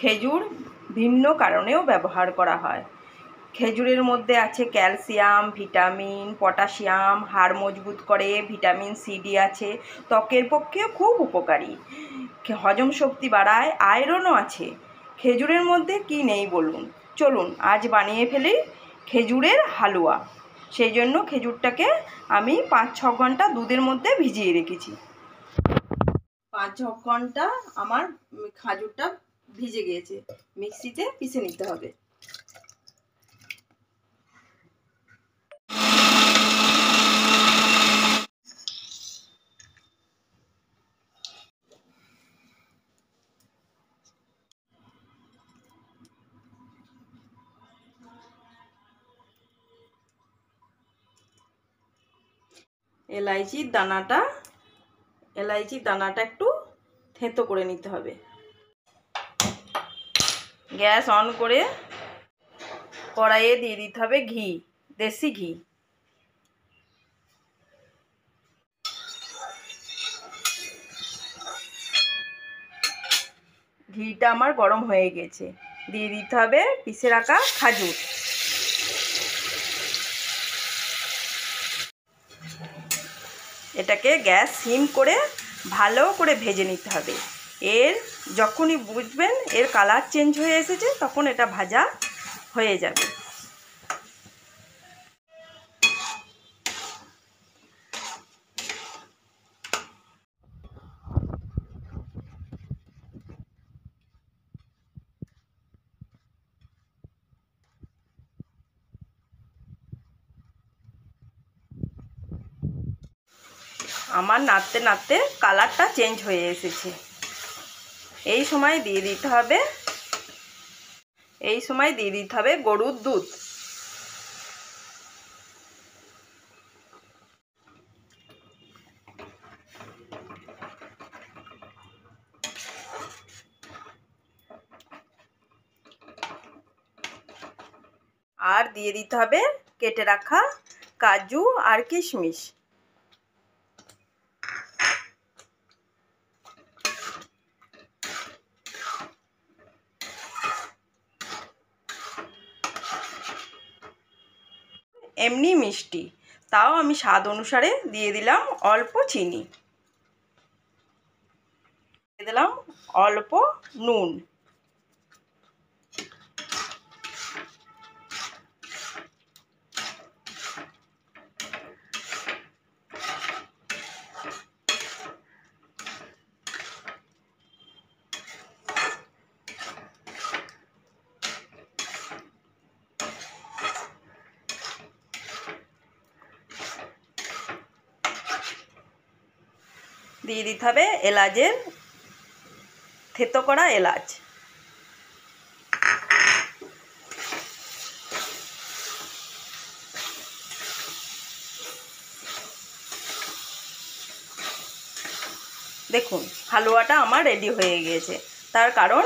খেজুর ভিন্ন কারণেও ব্যবহার করা হয়। খেজুরের মধ্যে আছে ক্যালসিয়াম, ভিটামিন, পটাশিয়াম, হাড় মজবুত করে, ভিটামিন সি আছে, ত্বকের পক্ষেও খুব উপকারী, হজম শক্তি বাড়ায়, আয়রনও আছে। খেজুরের মধ্যে কি নেই বলুন? চলুন আজ বানিয়ে ফেলি খেজুরের হালুয়া। সেই জন্য খেজুরটাকে আমি 5-6 ঘন্টা দুধের মধ্যে ভিজিয়ে রেখেছি। 5-6 ঘন্টা আমার খেজুরটা ভিজে গিয়েছে, মিক্সিতে পিষে নিতে হবে। এলাইচির দানাটা একটু থেঁতো করে নিতে হবে। গ্যাস অন করে কড়াইয়ে দিয়ে দিতে হবে ঘি, দেশি ঘি। ঘিটা আমার গরম হয়ে গেছে, দিয়ে দিতে হবে পিষে রাখা খেজুর। এটাকে গ্যাস সিম করে ভালো করে ভেজে নিতে হবে। যখনই বুঝবেন এর কালার চেঞ্জ হয়ে এসেছে, তখন এটা ভাজা হয়ে যাবে। আমার নাড়তে নাড়তে কালারটা চেঞ্জ হয়ে এসেছে। এই সময় দিয়ে দিতে হবে গরুর দুধ। আর দিয়ে দিতে হবে কেটে রাখা কাজু আর কিশমিশ। এমনি মিষ্টি, তাও আমি স্বাদ অনুসারে দিয়ে দিলাম অল্প চিনি, দিয়ে দিলাম অল্প নুন। দিয়ে দিতে হবে থেতো করা এলাচ। দেখুন হালুয়াটা আমার রেডি হয়ে গিয়েছে, তার কারণ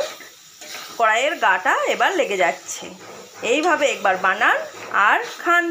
কড়াইয়ের গাটা এবার লেগে যাচ্ছে। এইভাবে একবার বানান আর খান।